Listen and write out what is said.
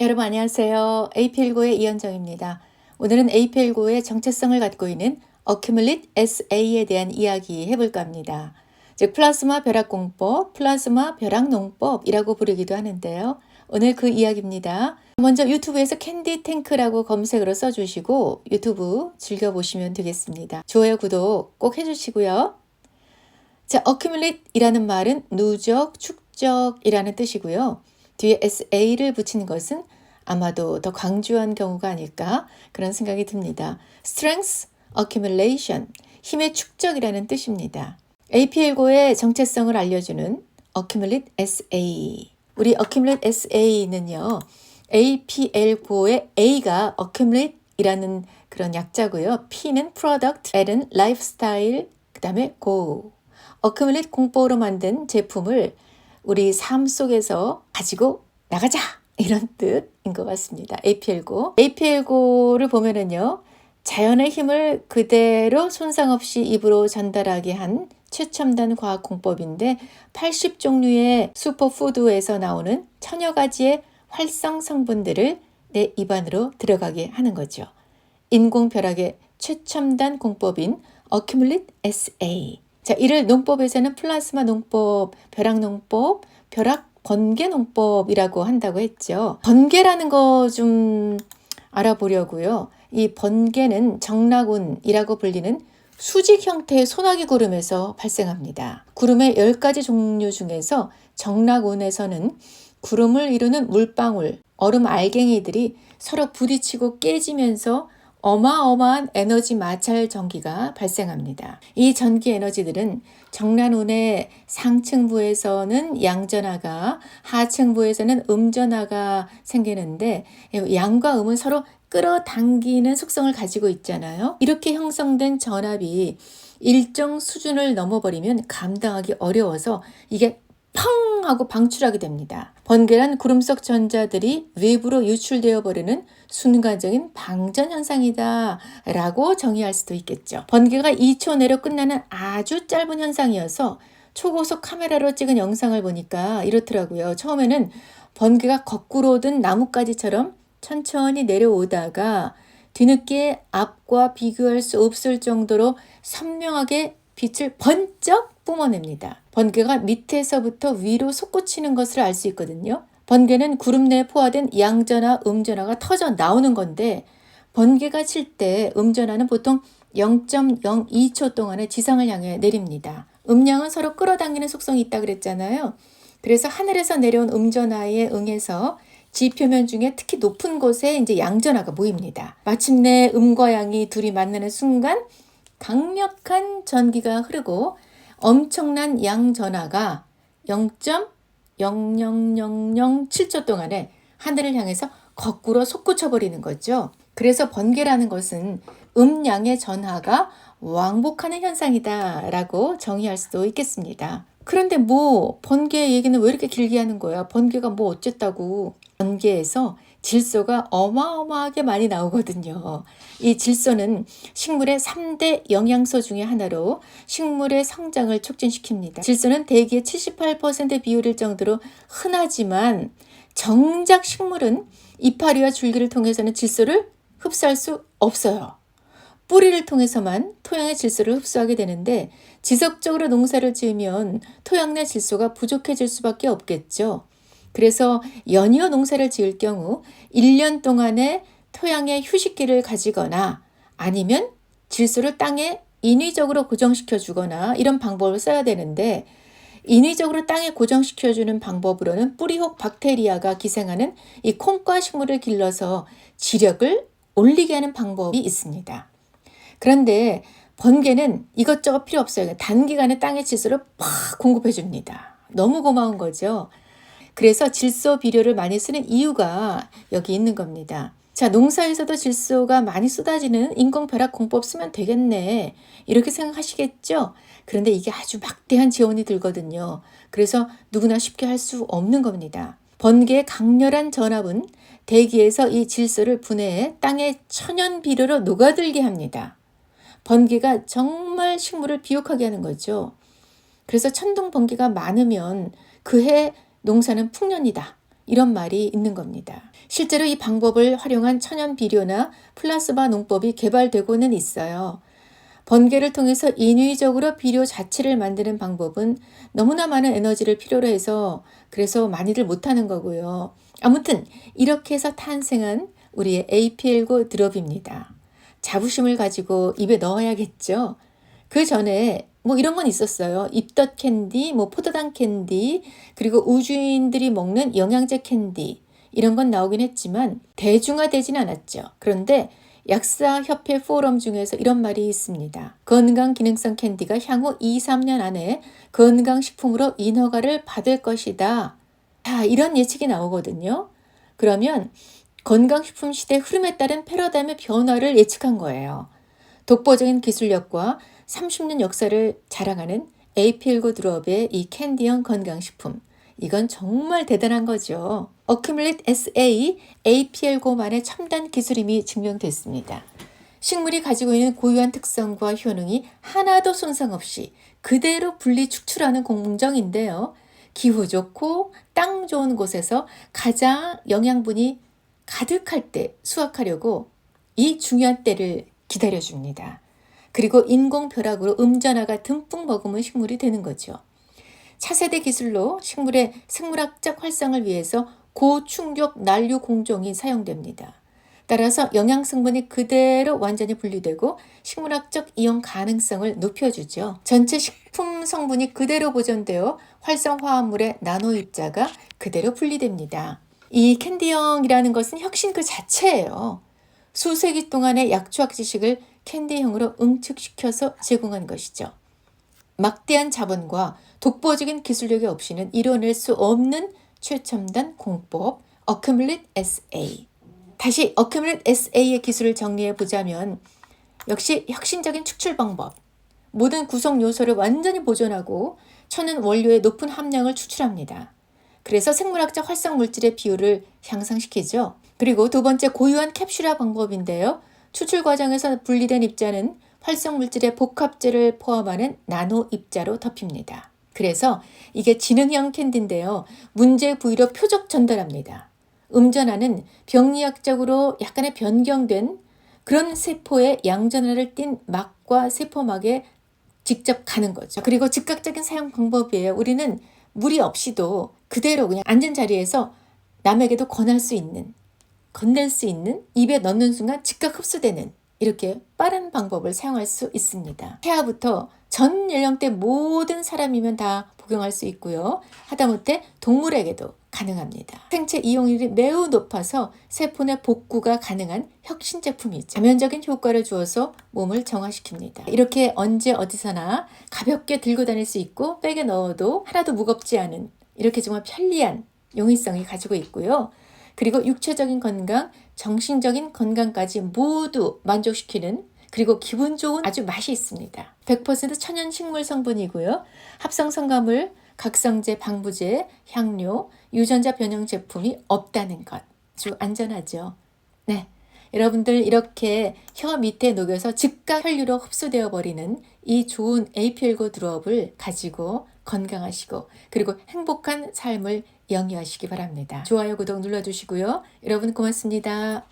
여러분 안녕하세요. AP19의 이현정입니다. 오늘은 AP19의 정체성을 갖고 있는 Accumulate SA에 대한 이야기 해볼까 합니다. 즉 플라스마 벼락공법, 플라스마 벼락농법이라고 부르기도 하는데요. 오늘 그 이야기입니다. 먼저 유튜브에서 캔디 탱크라고 검색으로 써주시고 유튜브 즐겨보시면 되겠습니다. 좋아요, 구독 꼭 해주시고요. 자, accumulate이라는 말은 누적, 축적이라는 뜻이고요. 뒤에 SA를 붙이는 것은 아마도 더 강조한 경우가 아닐까 그런 생각이 듭니다. Strength Accumulation, 힘의 축적이라는 뜻입니다. AP19의 정체성을 알려주는 Accumulate SA. 우리 Accumulate SA는요, AP19의 A가 Accumulate이라는 그런 약자고요. P는 Product, L은 Lifestyle, 그 다음에 Go. Accumulate 공법으로 만든 제품을 우리 삶 속에서 가지고 나가자! 이런 뜻인 것 같습니다. AP19. AP19를 보면은요, 자연의 힘을 그대로 손상 없이 입으로 전달하게 한 최첨단 과학 공법인데 80종류의 슈퍼푸드에서 나오는 천여 가지의 활성 성분들을 내 입안으로 들어가게 하는 거죠. 인공벼락의 최첨단 공법인 Accumulate SA. 자, 이를 농법에서는 플라스마 농법, 벼락 농법, 벼락 번개 농법이라고 한다고 했죠. 번개라는 거 좀 알아보려고요. 이 번개는 정락운이라고 불리는 수직 형태의 소나기 구름에서 발생합니다. 구름의 10가지 종류 중에서 정락운에서는 구름을 이루는 물방울, 얼음 알갱이들이 서로 부딪히고 깨지면서 어마어마한 에너지 마찰 전기가 발생합니다. 이 전기 에너지들은 정락운의 상층부에서는 양전하가, 하층부에서는 음전하가 생기는데 양과 음은 서로 끌어당기는 속성을 가지고 있잖아요. 이렇게 형성된 전압이 일정 수준을 넘어버리면 감당하기 어려워서 이게 펑 하고 방출하게 됩니다. 번개란 구름 속 전자들이 외부로 유출되어 버리는 순간적인 방전 현상이다 라고 정의할 수도 있겠죠. 번개가 2초 내로 끝나는 아주 짧은 현상이어서 초고속 카메라로 찍은 영상을 보니까 이렇더라고요. 처음에는 번개가 거꾸로 든 나뭇가지처럼 천천히 내려오다가 뒤늦게 앞과 비교할 수 없을 정도로 선명하게 빛을 번쩍 뿜어냅니다. 번개가 밑에서부터 위로 솟구치는 것을 알 수 있거든요. 번개는 구름 내에 포화된 양전하, 음전하가 터져 나오는 건데 번개가 칠 때 음전하는 보통 0.02초 동안에 지상을 향해 내립니다. 음량은 서로 끌어당기는 속성이 있다 그랬잖아요. 그래서 하늘에서 내려온 음전하에 응해서 지표면 중에 특히 높은 곳에 이제 양전하가 모입니다. 마침내 음과 양이 둘이 만나는 순간 강력한 전기가 흐르고 엄청난 양전하가 0.00007초 동안에 하늘을 향해서 거꾸로 솟구쳐 버리는 거죠. 그래서 번개라는 것은 음양의 전하가 왕복하는 현상이다 라고 정의할 수도 있겠습니다. 그런데 번개 얘기는 왜 이렇게 길게 하는 거야? 번개가 어쨌다고. 번개에서 질소가 어마어마하게 많이 나오거든요. 이 질소는 식물의 3대 영양소 중에 하나로 식물의 성장을 촉진시킵니다. 질소는 대기의 78% 비율일 정도로 흔하지만 정작 식물은 이파리와 줄기를 통해서는 질소를 흡수할 수 없어요. 뿌리를 통해서만 토양의 질소를 흡수하게 되는데 지속적으로 농사를 지으면 토양 내 질소가 부족해질 수밖에 없겠죠. 그래서 연이어 농사를 지을 경우 1년 동안의 토양의 휴식기를 가지거나 아니면 질소를 땅에 인위적으로 고정시켜 주거나 이런 방법을 써야 되는데 인위적으로 땅에 고정시켜 주는 방법으로는 뿌리혹 박테리아가 기생하는 이 콩과 식물을 길러서 지력을 올리게 하는 방법이 있습니다. 그런데 번개는 이것저것 필요 없어요. 단기간에 땅에 질소를 팍 공급해 줍니다. 너무 고마운 거죠. 그래서 질소 비료를 많이 쓰는 이유가 여기 있는 겁니다. 자, 농사에서도 질소가 많이 쏟아지는 인공벼락 공법 쓰면 되겠네. 이렇게 생각하시겠죠? 그런데 이게 아주 막대한 재원이 들거든요. 그래서 누구나 쉽게 할 수 없는 겁니다. 번개의 강렬한 전압은 대기에서 이 질소를 분해해 땅의 천연 비료로 녹아들게 합니다. 번개가 정말 식물을 비옥하게 하는 거죠. 그래서 천둥 번개가 많으면 그해 농사는 풍년이다 이런 말이 있는 겁니다. 실제로 이 방법을 활용한 천연 비료나 플라스마 농법이 개발되고는 있어요. 번개를 통해서 인위적으로 비료 자체를 만드는 방법은 너무나 많은 에너지를 필요로 해서 그래서 많이들 못하는 거고요. 아무튼 이렇게 해서 탄생한 우리의 APL9 드롭입니다. 자부심을 가지고 입에 넣어야겠죠. 그 전에 뭐 이런 건 있었어요. 입덧 캔디, 뭐 포도당 캔디, 그리고 우주인들이 먹는 영양제 캔디 이런 건 나오긴 했지만 대중화되진 않았죠. 그런데 약사협회 포럼 중에서 이런 말이 있습니다. 건강 기능성 캔디가 향후 2, 3년 안에 건강식품으로 인허가를 받을 것이다. 자, 이런 예측이 나오거든요. 그러면 건강식품 시대 흐름에 따른 패러다임의 변화를 예측한 거예요. 독보적인 기술력과 30년 역사를 자랑하는 APL9 드롭의 이 캔디형 건강식품. 이건 정말 대단한 거죠. 어큐뮬릿 SA APL9만의 첨단 기술임이 증명됐습니다. 식물이 가지고 있는 고유한 특성과 효능이 하나도 손상 없이 그대로 분리 축출하는 공정인데요. 기후 좋고 땅 좋은 곳에서 가장 영양분이 가득할 때 수확하려고 이 중요한 때를 기다려줍니다. 그리고 인공 벼락으로 음전화가 듬뿍 머금은 식물이 되는 거죠. 차세대 기술로 식물의 생물학적 활성을 위해서 고충격 난류 공정이 사용됩니다. 따라서 영양 성분이 그대로 완전히 분리되고 식물학적 이용 가능성을 높여주죠. 전체 식품 성분이 그대로 보존되어 활성 화합물의 나노 입자가 그대로 분리됩니다. 이 캔디형이라는 것은 혁신 그 자체예요. 수세기 동안의 약초학 지식을 캔디형으로 응축시켜서 제공한 것이죠. 막대한 자본과 독보적인 기술력이 없이는 이뤄낼 수 없는 최첨단 공법 어큐뮬릿 SA. 다시 어큐뮬릿 SA의 기술을 정리해 보자면 역시 혁신적인 축출 방법. 모든 구성 요소를 완전히 보존하고 천연 원료의 높은 함량을 추출합니다. 그래서 생물학적 활성 물질의 비율을 향상시키죠. 그리고 두 번째 고유한 캡슐화 방법인데요. 추출 과정에서 분리된 입자는 활성 물질의 복합제를 포함하는 나노 입자로 덮입니다. 그래서 이게 지능형 캔디인데요. 문제 부위로 표적 전달합니다. 음전화는 병리학적으로 약간의 변경된 그런 세포의 양전화를 띤 막과 세포막에 직접 가는 거죠. 그리고 즉각적인 사용 방법이에요. 우리는 무리 없이도 그대로 그냥 앉은 자리에서 남에게도 건넬 수 있는 입에 넣는 순간 즉각 흡수되는 이렇게 빠른 방법을 사용할 수 있습니다. 태아부터 전 연령대 모든 사람이면 다 복용할 수 있고요. 하다못해 동물에게도 가능합니다. 생체 이용률이 매우 높아서 세포 내 복구가 가능한 혁신 제품이죠. 자면적인 효과를 주어서 몸을 정화시킵니다. 이렇게 언제 어디서나 가볍게 들고 다닐 수 있고 백에 넣어도 하나도 무겁지 않은 이렇게 정말 편리한 용이성이 가지고 있고요. 그리고 육체적인 건강, 정신적인 건강까지 모두 만족시키는 그리고 기분 좋은 아주 맛이 있습니다. 100% 천연 식물 성분이고요. 합성 첨가물, 각성제, 방부제, 향료, 유전자 변형 제품이 없다는 것. 아주 안전하죠. 네. 여러분들 이렇게 혀 밑에 녹여서 즉각 혈류로 흡수되어 버리는 이 좋은 APL9 드롭을 가지고 건강하시고 그리고 행복한 삶을 영위하시기 바랍니다. 좋아요, 구독 눌러주시고요. 여러분 고맙습니다.